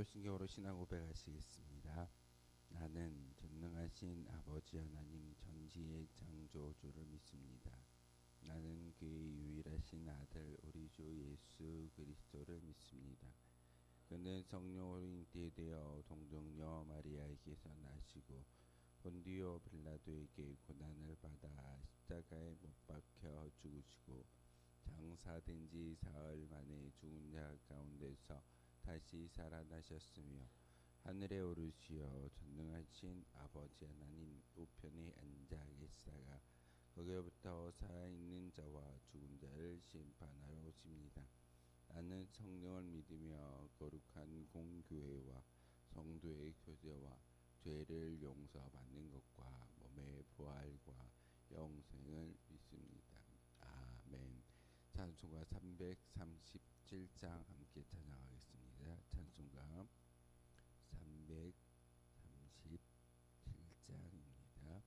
사도신경으로 신앙 고백하시겠습니다. 나는 전능하신 아버지 하나님 전지의 창조주를 믿습니다. 나는 그의 유일하신 아들 우리 주 예수 그리스도를 믿습니다. 그는 성령으로 잉태되어 동정녀 마리아에게서 나시고 본디오 빌라도에게 고난을 받아 십자가에 못 박혀 죽으시고 장사된 지 사흘 만에 죽은 자 가운데서 다시 살아나셨으며 하늘에 오르시어 전능하신 아버지 하나님 우편에 앉아 계시다가 거기로부터 살아있는 자와 죽은 자를 심판하러 오십니다. 나는 성령을 믿으며 거룩한 공교회와 성도의 교제와 죄를 용서받는 것과 몸의 부활과 영생을 믿습니다. 아멘. 찬송가 337장 함께 찬양하겠습니다. 찬송가 337장입니다.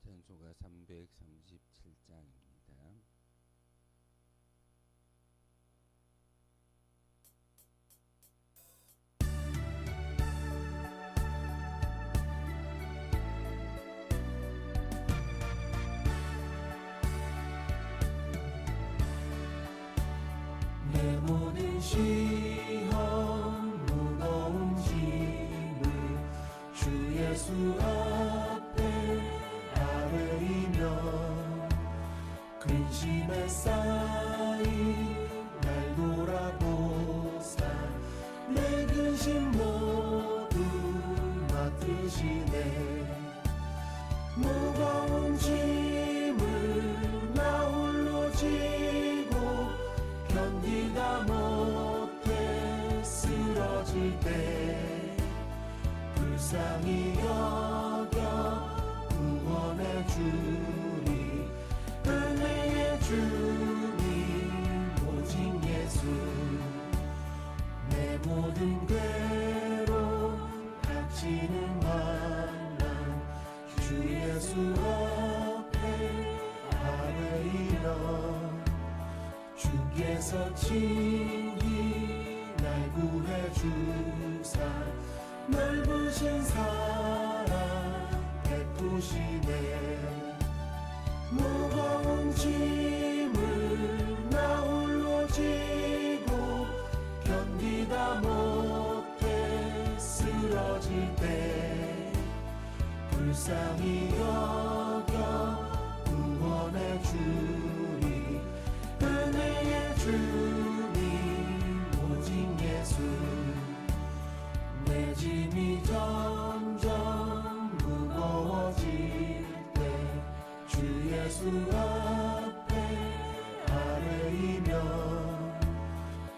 찬송가 337장입니다. 내 모든 시험 무거운 짐을 주 예수 앞에 아뢰이며 근심에 쌓인 날 돌아보사 내 근심 모두 맡으시네. 무거운 짐을 나 홀로 지고 견디다 못해 쓰러질 때 불쌍히 여겨 구원해 주리. 은혜의 주님 오직 예수. 내 모든 괴로움 닥치는 환난 주 예수 앞에 아뢰이러 주께서 친히 날 구해 주사 넓으신 사랑 베푸시네. 무거운 짐을 나 홀로 지고 견디다 못해 쓰러질 때 불쌍히 여겨 구원해 주리. 은혜의 주님 오직 예수. 내 짐이 점점 무거워질 때 주 예수 앞에 아뢰이며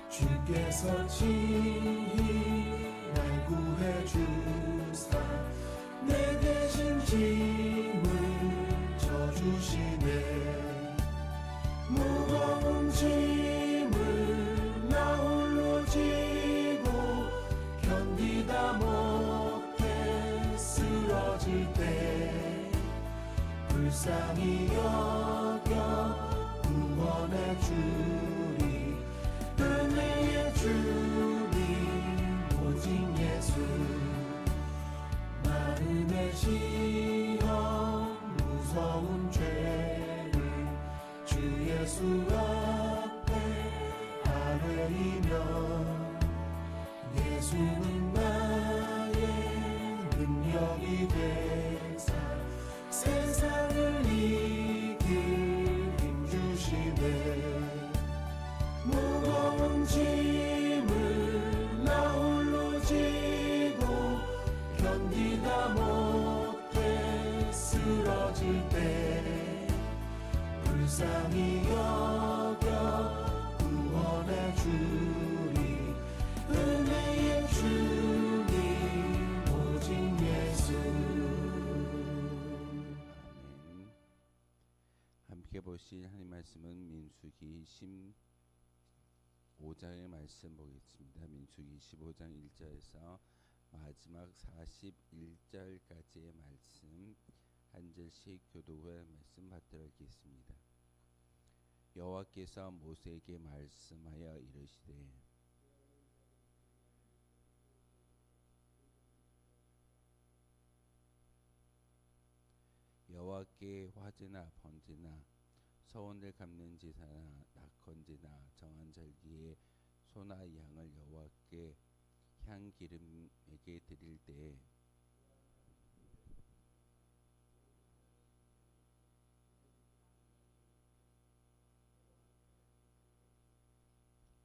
주께서 친히 날 구해 주사 내 대신 짐을 져주시네. 무거운 짐을 나 홀로 지고 견디다 못해 쓰러질 때 불쌍히 여겨 구원해 주리. 은혜의 주님 오직 예수. 마음의 시험 무서운 죄를 주 예수 앞에 아뢰이며 예수는 나의 능력이 되사 세상을 이길 힘 주시네. 무거운 짐을 나 홀로 지고 견디다 못해 쓰러질 때 불쌍히 여겨 구원해 주리. 은혜의 주님 오직 예수. 아멘. 함께 보실 하나님 말씀은 민수기 15장의 말씀 보겠습니다. 민수기 15장 1절에서 마지막 41절까지의 말씀 한 절씩 교도 후에 말씀 받들어 읽겠습니다. 여호와께서 모세에게 말씀하여 이르시되 여호와께 화제나 번제나 서원을 갚는 제사나 낙헌제나 정한 절기에 소나 양을 여호와께 향기름에게 드릴 때에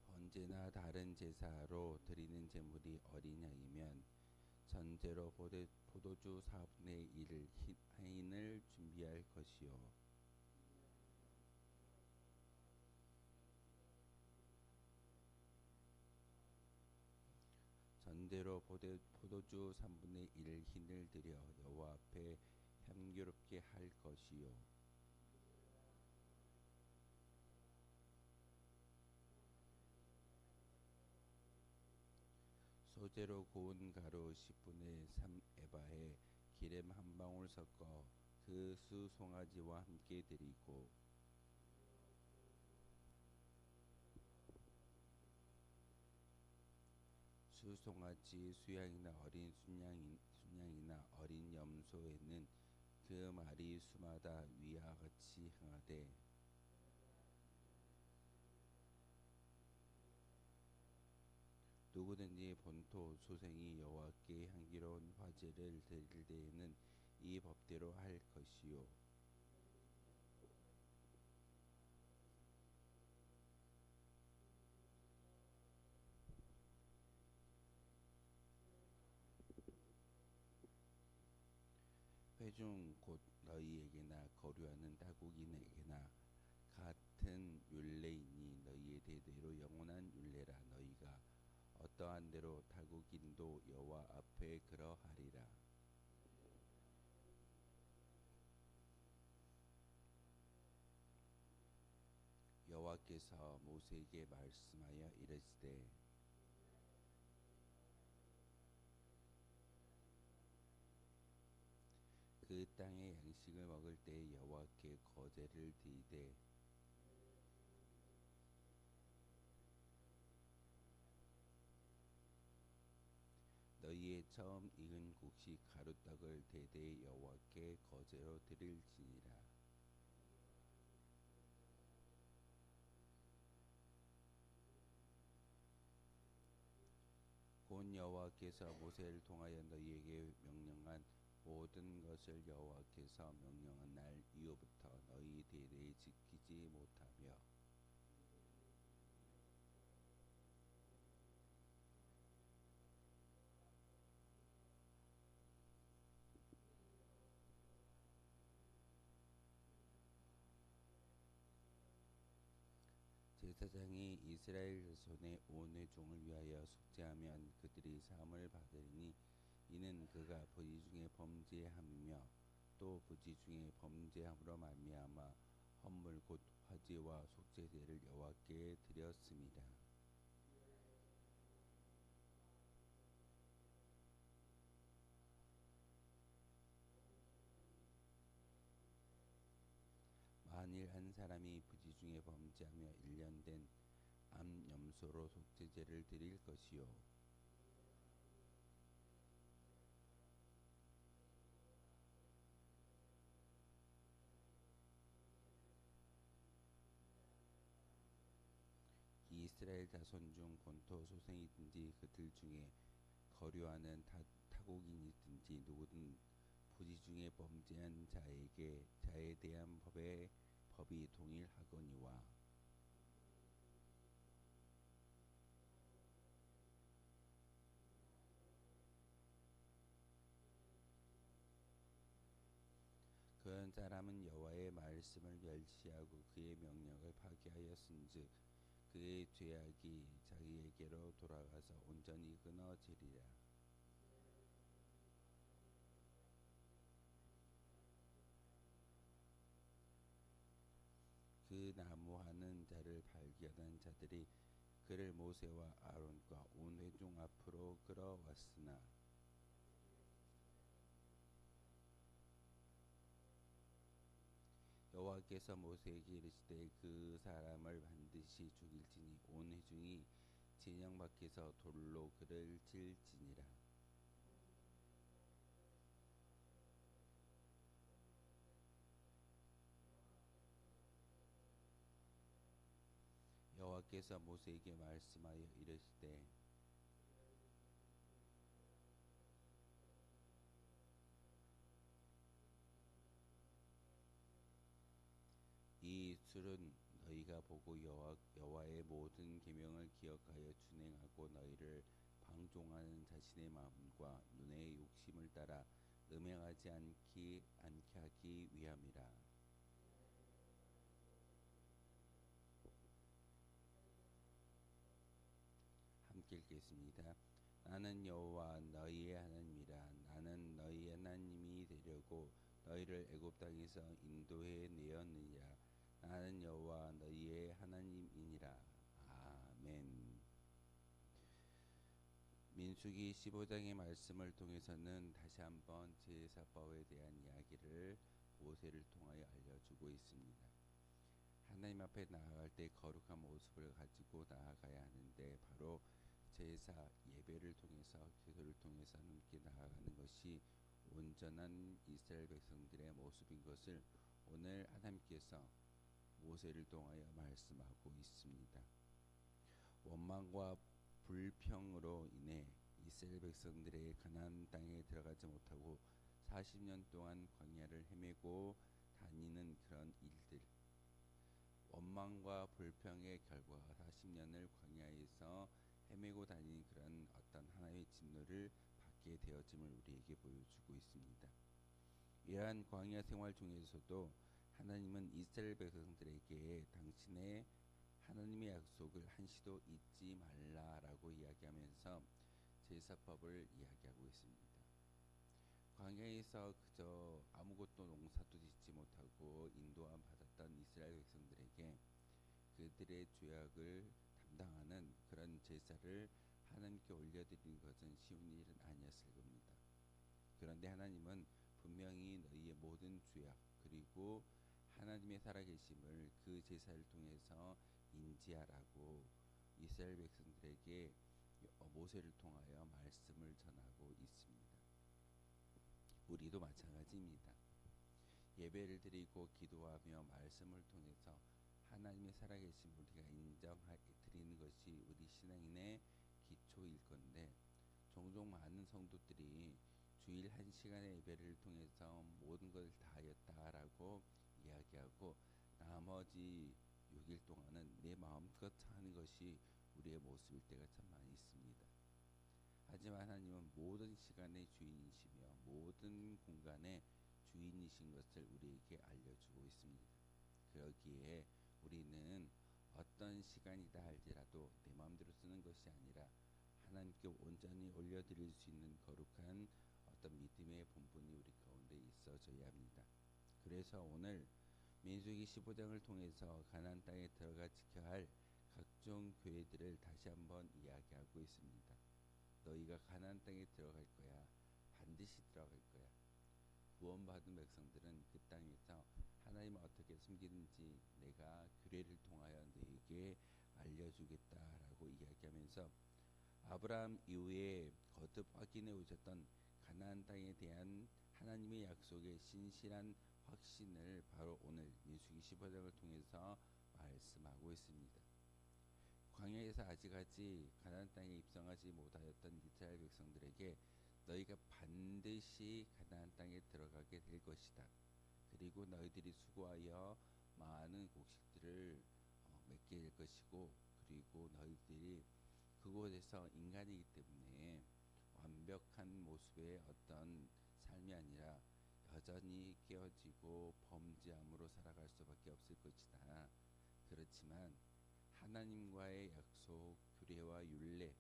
번제나 다른 제사로 드리는 제물이 어린 양이면 전제로 포도주 4분의 1 하인을 준비할 것이요 전제로 포도주 3분의 1 흰을 드려 여호와 앞에 향기롭게 할 것이요 소재로 고운 가루 10분의 3 에바에 기름 한 방울 섞어 그 수송아지와 함께 드리고 수송아지 수양이나 어린 순양이나 어린 염소에는 그 말이 수마다 위와 같이 행하되 누구든지 본토 소생이 여호와께 향기로운 화제를 드릴 때에는 이 법대로 할 것이요 회중 곧 너희에게나 거류하는 타국인에게나 같은 율례이니 너희의 대대로 영원한 율례라. 너희가 어떠한 대로 타국인도 여호와 앞에 그러하리라. 여호와께서 모세에게 말씀하여 이르시되 그 땅의 양식을 먹을 때 여호와께 거제를 드리되 너희의 처음 익은 곡식 가루떡을 대대 여호와께 거제로 드릴지니라. 곧 여호와께서 모세를 통하여 너희에게 명령한 모든 것을 여호와께서 명령한 날 이후부터 너희 대대에 지키지 못하며 제사장이 이스라엘 자손의 온 회중을 위하여 속죄하면 그들이 사함을 받으리니 이는 그가 부지 중에 범죄함이며 또 부지 중에 범죄함으로 말미암아 헌물 곧 화제와 속죄제를 여호와께 드렸습니다. 만일 한 사람이 부지 중에 범죄하며 1년 된 암염소로 속죄제를 드릴 것이요 이스라엘 자손 중 본토 소생이든지 그들 중에 거류하는 타국인이든지 누구든 부지 중에 범죄한 자에 대한 법이 동일하거니와 그런 사람은 여호와의 말씀을 멸시하고 그의 명령을 파기하였은즉 그의 죄악이 자기에게로 돌아가서 온전히 끊어지리라. 그 나무하는 자를 발견한 자들이 그를 모세와 아론과 온 회중 앞으로 끌어왔으나 여호와께서 모세에게 이르시되 그 사람을 반드시 죽일지니 온 회중이 진영 밖에서 돌로 그를 칠지니라. 여호와께서 모세에게 말씀하여 이르시되 이 술은 너희가 보고 여호와의 모든 계명을 기억하여 준행하고 너희를 방종하는 자신의 마음과 눈의 욕심을 따라 음행하지 않게 하기 위함이라. 함께 읽겠습니다. 나는 여호와 너희의 하나님이라. 나는 너희 하나님이 되려고 너희를 애굽 땅에서 인도해 내었느니라. 나는 여호와 너희의 하나님이니라. 아멘. 민수기 15장의 말씀을 통해서는 다시 한번 제사법에 대한 이야기를 모세를 통하여 알려주고 있습니다. 하나님 앞에 나아갈 때 거룩한 모습을 가지고 나아가야 하는데 바로 제사 예배를 통해서 기도를 통해서 함께 나아가는 것이 온전한 이스라엘 백성들의 모습인 것을 오늘 하나님께서 모세를 통하여 말씀하고 있습니다. 원망과 불평으로 인해 이스라엘 백성들의 가나안 땅에 들어가지 못하고 40년 동안 광야를 헤매고 다니는 그런 일들, 원망과 불평의 결과 40년을 광야에서 헤매고 다니는 그런 어떤 하나님의 진노를 받게 되어짐을 우리에게 보여주고 있습니다. 이러한 광야 생활 중에서도 하나님은 이스라엘 백성들에게 당신의 하나님의 약속을 한시도 잊지 말라라고 이야기하면서 제사법을 이야기하고 있습니다. 광야에서 그저 아무것도 농사도 짓지 못하고 인도함 받았던 이스라엘 백성들에게 그들의 죄악을 담당하는 그런 제사를 하나님께 올려드리는 것은 쉬운 일은 아니었을 겁니다. 그런데 하나님은 분명히 너희의 모든 죄악 그리고 하나님의 살아계심을 그 제사를 통해서 인지하라고 이스라엘 백성들에게 모세를 통하여 말씀을 전하고 있습니다. 우리도 마찬가지입니다. 예배를 드리고 기도하며 말씀을 통해서 하나님의 살아계심을 우리가 인정드리는 것이 우리 신앙인의 기초일 건데 종종 많은 성도들이 주일 1시간의 예배를 통해서 모든 것을 다 하였다라고 이야기하고 나머지 6일 동안은 내 마음껏 하는 것이 우리의 모습일 때가 참 많이 있습니다. 하지만 하나님은 모든 시간의 주인이시며 모든 공간의 주인이신 것을 우리에게 알려주고 있습니다. 그러기에 우리는 어떤 시간이다 할지라도 내 마음대로 쓰는 것이 아니라 하나님께 온전히 올려드릴 수 있는 거룩한 어떤 믿음의 본분이 우리 가운데 있어져야 합니다. 그래서 오늘 민수기 15장을 통해서 가나안 땅에 들어가 지켜야 할 각종 교회들을 다시 한번 이야기하고 있습니다. 너희가 가나안 땅에 들어갈 거야. 반드시 들어갈 거야. 구원받은 백성들은 그 땅에서 하나님을 어떻게 섬기는지 내가 규례를 통하여 너에게 알려주겠다라고 이야기하면서 아브라함 이후에 거듭 확인해 오셨던 가나안 땅에 대한 하나님의 약속의 신실한 확신을 바로 오늘 민수기 15장을 통해서 말씀하고 있습니다. 광야에서 아직까지 가나안 땅에 입성하지 못하였던 이스라엘 백성들에게 너희가 반드시 가나안 땅에 들어가게 될 것이다. 그리고 너희들이 수고하여 많은 곡식들을 맺게 될 것이고 그리고 너희들이 그곳에서 인간이기 때문에 완벽한 모습의 어떤 삶이 아니라 여전히 깨어지고 범죄함으로 살아갈 수밖에 없을 것이다. 그렇지만 하나님과의 약속, 규례와 율례,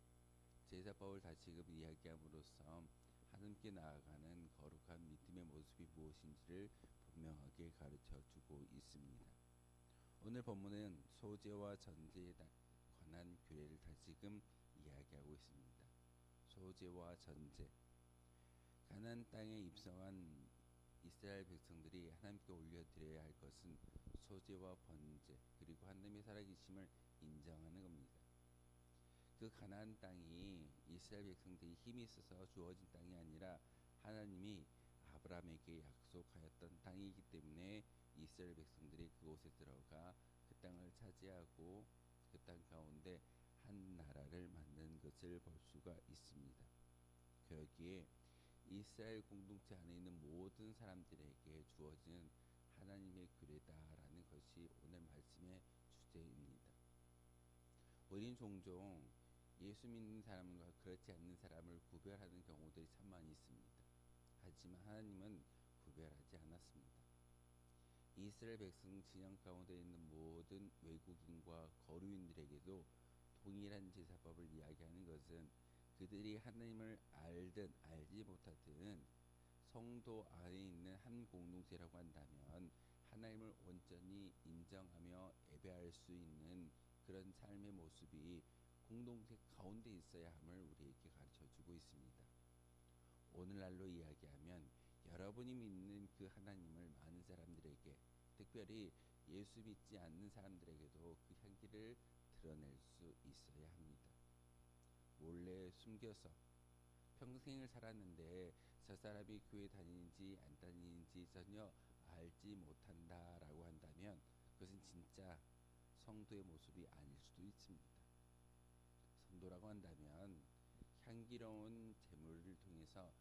제사법을 다시금 이야기함으로써 하나님께 나아가는 거룩한 믿음의 모습이 무엇인지를 분명하게 가르쳐주고 있습니다. 오늘 본문은 소제와 전제에 관한 규례를 다시금 이야기하고 있습니다. 소제와 전제, 가나안 땅에 입성한 이스라엘 백성들이 하나님께 올려드려야 할 것은 소제와 번제 그리고 하나님의 살아계심을 인정하는 겁니다. 그 가나안 땅이 이스라엘 백성들이 힘이 있어서 주어진 땅이 아니라 하나님이 아브라함에게 약속하였던 땅이기 때문에 이스라엘 백성들이 그곳에 들어가 그 땅을 차지하고 그 땅 가운데 한 나라를 만든 것을 볼 수가 있습니다. 그러기에 이스라엘 공동체 안에 있는 모든 사람들에게 주어진 하나님의 규례다라는 것이 오늘 말씀의 주제입니다. 우리는 종종 예수 믿는 사람과 그렇지 않는 사람을 구별하는 경우들이 참 많이 있습니다. 하지만 하나님은 구별하지 않았습니다. 이스라엘 백성 진영 가운데 있는 모든 외국인과 거류인들에게도 동일한 제사법을 이야기하는 것은 그들이 하나님을 알든 알지 못하든 성도 안에 있는 한 공동체라고 한다면 하나님을 온전히 인정하며 예배할 수 있는 그런 삶의 모습이 공동체 가운데 있어야 함을 우리에게 가르쳐주고 있습니다. 오늘날로 이야기하면 여러분이 믿는 그 하나님을 많은 사람들에게, 특별히 예수 믿지 않는 사람들에게도 그 향기를 드러낼 수 있어야 합니다. 몰래 숨겨서 평생을 살았는데 저 사람이 교회 다니는지 안 다니는지 전혀 알지 못한다라고 한다면 그것은 진짜 성도의 모습이 아닐 수도 있습니다. 성도라고 한다면 향기로운 제물을 통해서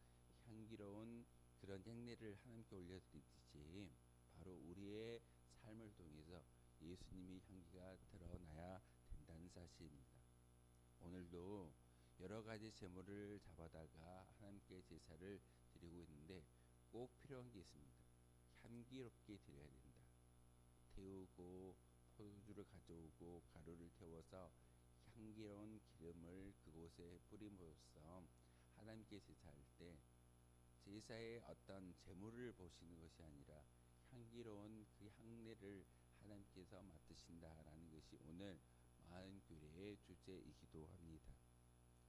향기로운 그런 향례를 하나님께 올려드리듯이 바로 우리의 삶을 통해서 예수님의 향기가 드러나야 된다는 사실입니다. 오늘도 여러 가지 제물을 잡아다가 하나님께 제사를 드리고 있는데 꼭 필요한 게 있습니다. 향기롭게 드려야 된다. 태우고 포도주를 가져오고 가루를 태워서 향기로운 기름을 그곳에 뿌림으로써 하나님께 제사할 때 제사의 어떤 제물을 보시는 것이 아니라 향기로운 그 향례를 하나님께서 맡으신다라는 것이 오늘 마흔교례의 주제이기도 합니다.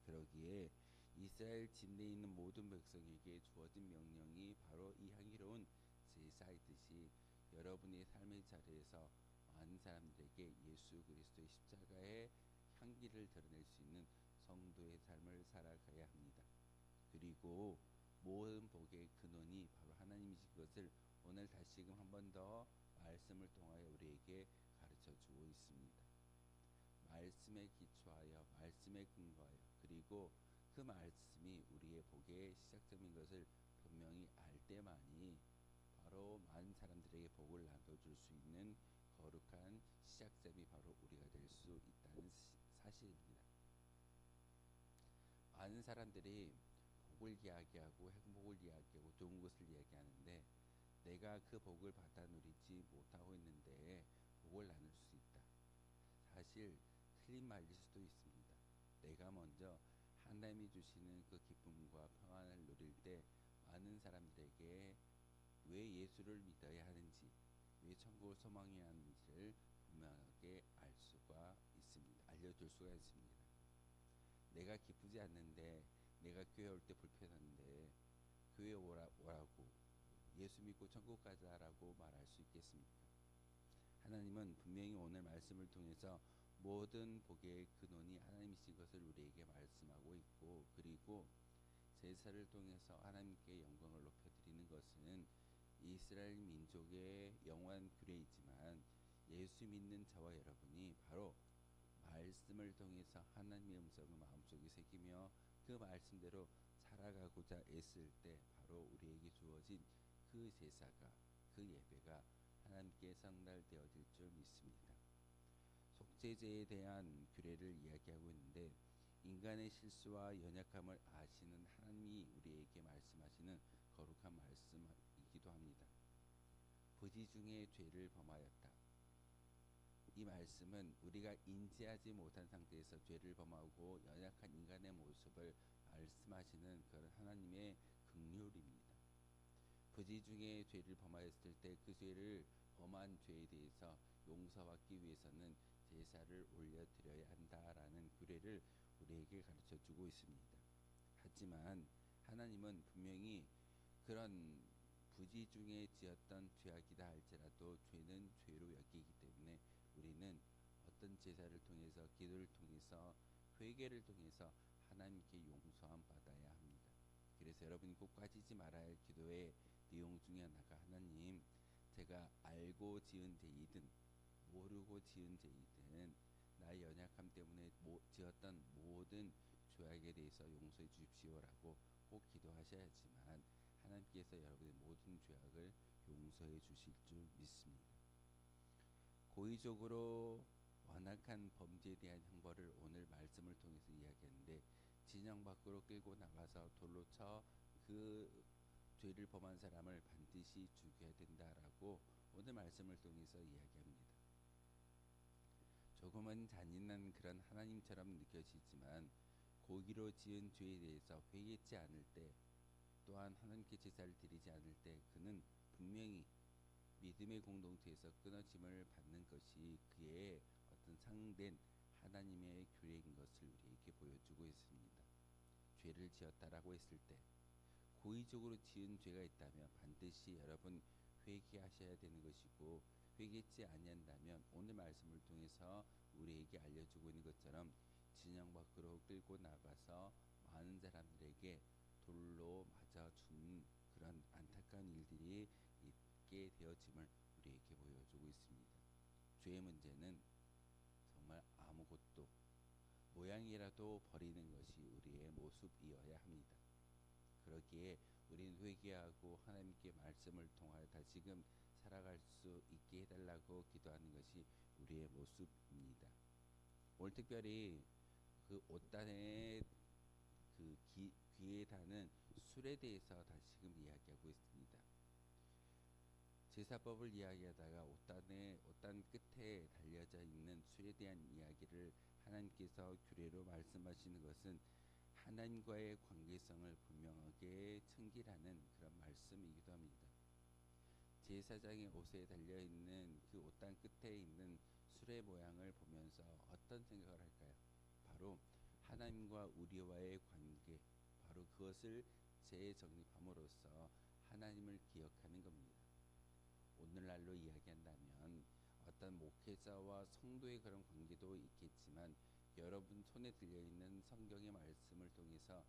그러기에 이스라엘 진내에 있는 모든 백성에게 주어진 명령이 바로 이 향기로운 제사이듯이 여러분의 삶의 자리에서 많은 사람들에게 예수 그리스도의 십자가의 향기를 드러낼 수 있는 성도의 삶을 살아가야 합니다. 그리고 모든 복의 근원이 바로 하나님이신 것을 오늘 다시금 한 번 더 말씀을 통하여 우리에게 가르쳐 주고 있습니다. 말씀에 기초하여 말씀에 근거하여 그리고 그 말씀이 우리의 복의 시작점인 것을 분명히 알 때만이 바로 많은 사람들에게 복을 나눠줄 수 있는 거룩한 시작점이 바로 우리가 될 수 있다는 사실입니다. 많은 사람들이 복을 이야기하고 행복을 이야기하고 좋은 것을 이야기하는데 내가 그 복을 받아 누리지 못하고 있는데 복을 나눌 수 있다. 사실 틀린 말일 수도 있습니다. 내가 먼저 하나님이 주시는 그 기쁨과 평안을 누릴 때 많은 사람들에게 왜 예수를 믿어야 하는지, 왜 천국을 소망해야 하는지를 분명하게 알려줄 수가 있습니다. 내가 기쁘지 않는데, 내가 교회 올 때 불편한데 교회 오라고 예수 믿고 천국 가자라고 말할 수 있겠습니까? 하나님은 분명히 오늘 말씀을 통해서 모든 복의 근원이 하나님이신 것을 우리에게 말씀하고 있고, 그리고 제사를 통해서 하나님께 영광을 높여드리는 것은 이스라엘 민족의 영원한 규례이지만 예수 믿는 저와 여러분이 바로 말씀을 통해서 하나님의 음성을 마음속에 새기며 그 말씀대로 살아가고자 애쓸 때 바로 우리에게 주어진 그 제사가, 그 예배가 하나님께 상달되어질 줄 믿습니다. 속죄제에 대한 규례를 이야기하고 있는데 인간의 실수와 연약함을 아시는 하나님이 우리에게 말씀하시는 거룩한 말씀이기도 합니다. 부지 중에 죄를 범하였다. 이 말씀은 우리가 인지하지 못한 상태에서 죄를 범하고 연약한 인간의 모습을 말씀하시는 그런 하나님의 긍휼입니다. 부지 중에 죄를 범하였을 때 그 죄를 범한 죄에 대해서 용서받기 위해서는 제사를 올려드려야 한다라는 규례를 우리에게 가르쳐주고 있습니다. 하지만 하나님은 분명히 그런 부지 중에 지었던 죄악이다 할지라도 죄는 죄로 여기기 때문에 우리는 어떤 제사를 통해서 기도를 통해서 회개를 통해서 하나님께 용서함 받아야 합니다. 그래서 여러분이 꼭 빠지지 말아야 할 기도의 내용 중에 하나가 하나님, 제가 알고 지은 죄이든 모르고 지은 죄이든 나의 연약함 때문에 지었던 모든 죄악에 대해서 용서해 주십시오라고 꼭 기도하셔야지만 하나님께서 여러분의 모든 죄악을 용서해 주실 줄 믿습니다. 고의적으로 완악한 범죄에 대한 형벌을 오늘 말씀을 통해서 이야기했는데, 진영 밖으로 끌고 나가서 돌로 쳐 그 죄를 범한 사람을 반드시 죽여야 된다라고 오늘 말씀을 통해서 이야기합니다. 조금은 잔인한 그런 하나님처럼 느껴지지만 고의로 지은 죄에 대해서 회개치 않을 때, 또한 하나님께 제사를 드리지 않을 때 그는 분명히 믿음의 공동체에서 끊어짐을 받는 것이 그의 어떤 상된 하나님의 교회인 것을 우리에게 보여주고 있습니다. 죄를 지었다라고 했을 때, 고의적으로 지은 죄가 있다면 반드시 여러분 회개하셔야 되는 것이고, 회개치 아니한다면 오늘 말씀을 통해서 우리에게 알려주고 있는 것처럼 진영 밖으로 끌고 나가서 많은 사람들에게 돌로 맞아 죽는 그런 안타까운 일들이 있게 되어짐을 우리에게 보여주고 있습니다. 죄의 문제는 정말 아무것도 모양이라도 버리는 것이 우리의 모습이어야 합니다. 그러기에 우리는 회개하고 하나님께 말씀을 통하여 다시금 살아갈 수 있게 해달라고 기도하는 것이 우리의 모습입니다. 오늘 특별히 그 옷단의 그 귀에 닿는 술에 대해서 다시금 이야기하고 있습니다. 제사법을 이야기하다가 옷단 끝에 달려져 있는 술에 대한 이야기를 하나님께서 규례로 말씀하시는 것은 하나님과의 관계성을 분명하게 청기라는 그런 말씀이기도 합니다. 제사장의 옷에 달려있는 그 옷단 끝에 있는 술의 모양을 보면서 어떤 생각을 할까요? 바로 하나님과 우리와의 관계, 바로 그것을 재정립함으로써 하나님을 기억하는 겁니다. 오늘날로 이야기한다면 어떤 목회자와 성도의 그런 관계도 있겠지만, 여러분 손에 들려있는 성경의 말씀을 통해서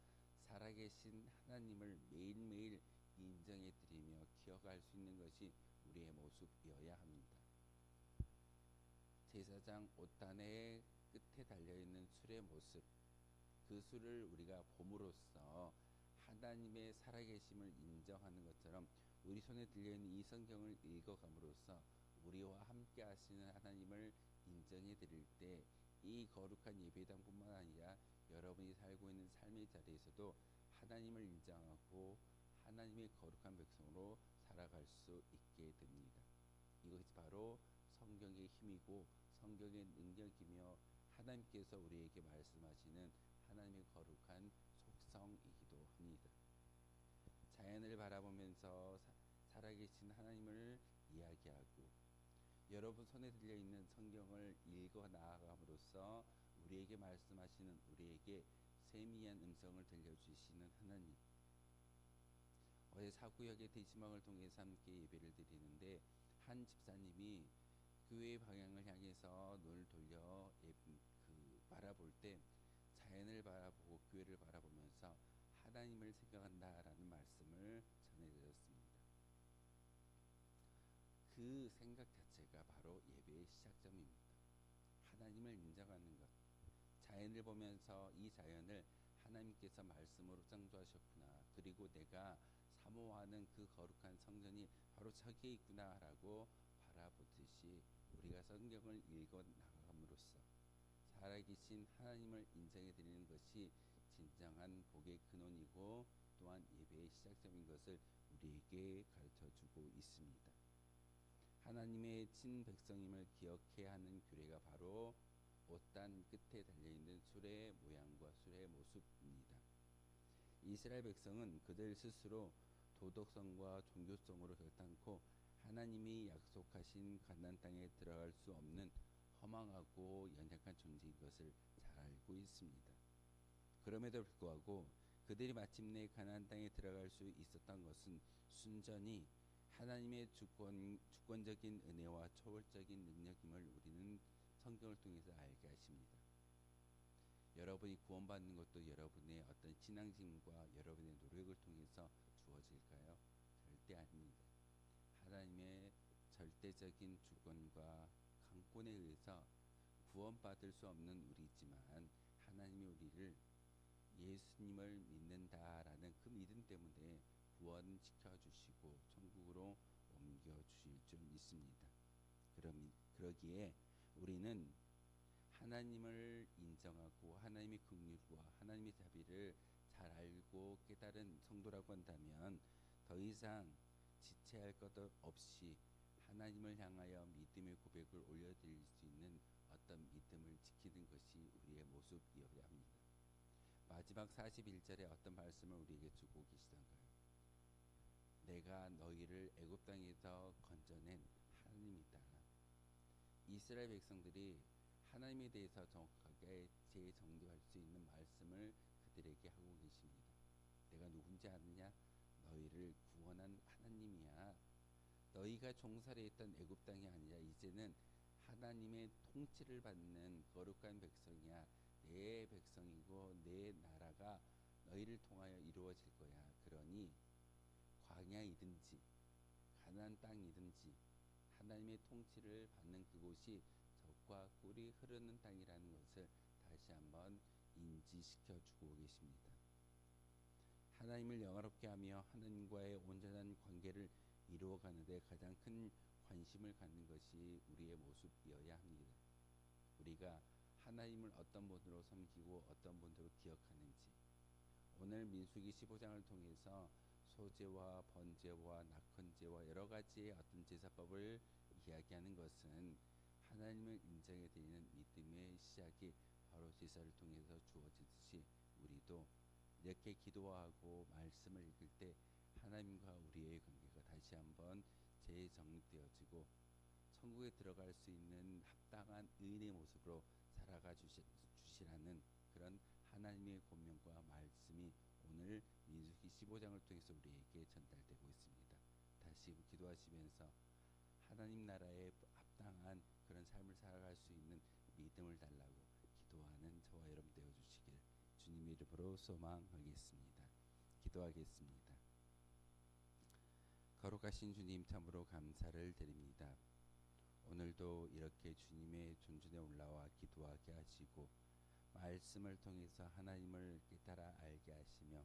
살아계신 하나님을 매일매일 인정해 드리며 기억할 수 있는 것이 우리의 모습이어야 합니다. 제사장 옷단의 끝에 달려있는 술의 모습, 그 술을 우리가 봄으로써 하나님의 살아계심을 인정하는 것처럼 우리 손에 들려있는 이 성경을 읽어감으로써 우리와 함께 하시는 하나님을 인정해 드릴 때, 이 거룩한 예배당뿐만 아니라 여러분이 살고 있는 삶의 자리에서도 하나님을 인정하고 하나님의 거룩한 백성으로 살아갈 수 있게 됩니다. 이것이 바로 성경의 힘이고 성경의 능력이며 하나님께서 우리에게 말씀하시는 하나님의 거룩한 속성이기도 합니다. 자연을 바라보면서 살아계신 하나님을 이야기하고, 여러분 손에 들려있는 성경을 읽어 나아감으로써 우리에게 말씀하시는, 우리에게 세미한 음성을 들려주시는 하나님. 어제 사구역의 대지망을 통해서 함께 예배를 드리는데, 한 집사님이 교회의 방향을 향해서 눈을 돌려 바라볼 때 자연을 바라보고 교회를 바라보면서 하나님을 생각한다라는 말씀을 전해드렸습니다. 그 생각 자체가 바로 예배의 시작점입니다. 하나님을 인정하는 것. 자연을 보면서 이 자연을 하나님께서 말씀으로 창조하셨구나, 그리고 내가 사모하는 그 거룩한 성전이 바로 저기에 있구나라고 바라보듯이 우리가 성경을 읽어 나감으로써 살아계신 하나님을 인정해 드리는 것이 진정한 복의 근원이고 또한 예배의 시작점인 것을 우리에게 가르쳐주고 있습니다. 하나님의 친백성임을 기억해야 하는 규례가 바로 옷단 끝에 달려있는 술의 모양과 술의 모습입니다. 이스라엘 백성은 그들 스스로 도덕성과 종교성으로 결단코 하나님이 약속하신 가나안 땅에 들어갈 수 없는 허망하고 연약한 존재인 것을 잘 알고 있습니다. 그럼에도 불구하고 그들이 마침내 가나안 땅에 들어갈 수 있었던 것은 순전히 하나님의 주권적인 은혜와 초월적인 능력임을 우리는 성경을 통해서 알게 하십니다. 여러분이 구원받는 것도 여러분의 어떤 신앙심과 여러분의 노력을 통해서 주어질까요? 절대 아닙니다. 하나님의 절대적인 주권과 강권에 의해서 구원받을 수 없는 우리지만 하나님이 우리를 예수님을 믿는다라는 그 믿음 때문에 구원시켜 주시고 천국으로 옮겨 주실 줄 믿습니다. 그러기에 우리는 하나님을 인정하고 하나님의 긍휼과 하나님의 자비를 잘 알고 깨달은 성도라고 한다면 더 이상 지체할 것 없이 하나님을 향하여 믿음의 고백을 올려드릴 수 있는 어떤 믿음을 지키는 것이 우리의 모습이어야 합니다. 마지막 41절에 어떤 말씀을 우리에게 주고 계시던가요? 내가 너희를 애굽 땅에서 건져낸 하나님이다. 이스라엘 백성들이 하나님에 대해서 정확하게 재정립할 수 있는 말씀을 그들에게 하고 계십니다. 내가 누군지 아느냐? 너희를 구원한 하나님이야. 너희가 종살이 했던 애굽 땅이 아니라 이제는 하나님의 통치를 받는 거룩한 백성이야. 내 백성이고 내 나라가 너희를 통하여 이루어질 거야. 그러니 광야이든지 가나안 땅이든지 하나님의 통치를 받는 그곳이 젖과 꿀이 흐르는 땅이라는 것을 다시 한번 인지시켜 주고 계십니다. 하나님을 영화롭게 하며 하나님과의 온전한 관계를 이루어가는 데 가장 큰 관심을 갖는 것이 우리의 모습이어야 합니다. 우리가 하나님을 어떤 분으로 섬기고 어떤 분으로 기억하는지, 오늘 민수기 15장을 통해서 소제와 번제와 낙헌제와 여러 가지의 어떤 제사법을 이야기하는 것은 하나님을 인정해 드리는 믿음의 시작이 바로 제사를 통해서 주어지듯이 우리도 이렇게 기도하고 말씀을 읽을 때 하나님과 우리의 관계가 다시 한번 재정립되어지고 천국에 들어갈 수 있는 합당한 의인의 모습으로 살아가 주시라는 그런 하나님의 권면과 말씀이 오늘 민수기 15장을 통해서 우리에게 전달되고 있습니다. 다시 기도하시면서 하나님 나라에 합당한 그런 삶을 살아갈 수 있는 믿음을 달라고 기도하는 저와 여러분 되어주시길 주님의 이름으로 소망하겠습니다. 기도하겠습니다. 거룩하신 주님, 참으로 감사를 드립니다. 오늘도 이렇게 주님의 존전에 올라와 기도하게 하시고 말씀을 통해서 하나님을 깨달아 알게 하시며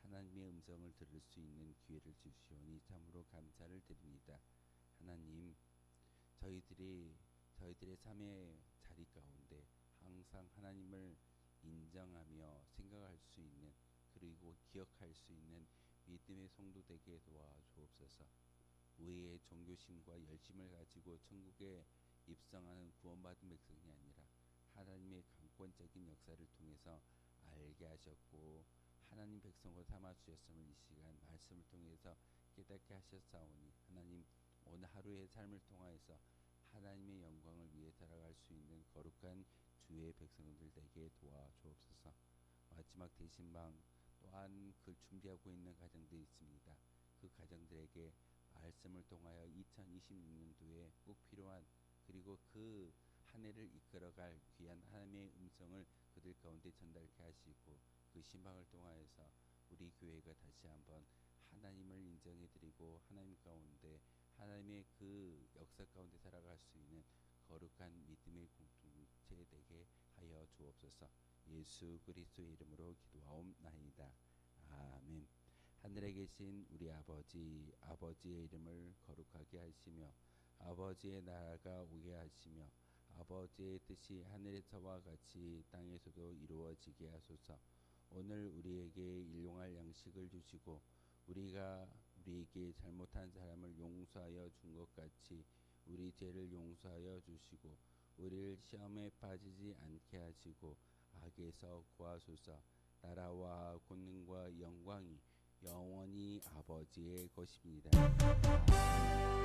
하나님의 음성을 들을 수 있는 기회를 주시오니 참으로 감사를 드립니다. 하나님, 저희들의 삶의 자리 가운데 항상 하나님을 인정하며 생각할 수 있는, 그리고 기억할 수 있는 믿음의 성도 되게 도와주옵소서. 우리의 종교심과 열심을 가지고 천국에 입성하는 구원받은 백성이 아니라 하나님의 강권적인 역사를 통해서 알게 하셨고 하나님 백성으로 삼아 주셨음을 이 시간 말씀을 통해서 깨닫게 하셨사오니 하나님, 오늘 하루의 삶을 통하여서 하나님의 영광을 위해 살아갈 수 있는 거룩한 주의 백성들 되게 도와주옵소서. 마지막 대신방 또한 그 준비하고 있는 가정들이 있습니다. 그 가정들에게 말씀을 통하여 2026년도에 꼭 필요한, 그리고 그 한 해를 이끌어갈 귀한 하나님의 음성을 그들 가운데 전달케 하시고 그 신방을 통하여서 우리 교회가 다시 한번 하나님을 인정해드리고 하나님 가운데 하나님의 그 역사 가운데 살아갈 수 있는 거룩한 믿음의 공동체 되게 하여 주옵소서. 예수 그리스도의 이름으로 기도하옵나이다. 아멘. 하늘에 계신 우리 아버지, 아버지의 이름을 거룩하게 하시며 아버지의 나라가 오게 하시며 아버지의 뜻이 하늘에서와 같이 땅에서도 이루어지게 하소서. 오늘 우리에게 일용할 양식을 주시고 우리가 우리에게 잘못한 사람을 용서하여 준 것 같이 우리 죄를 용서하여 주시고 우리를 시험에 빠지지 않게 하시고 악에서 구하소서. 나라와 권능과 영광이 영원히 아버지의 것입니다. 아멘.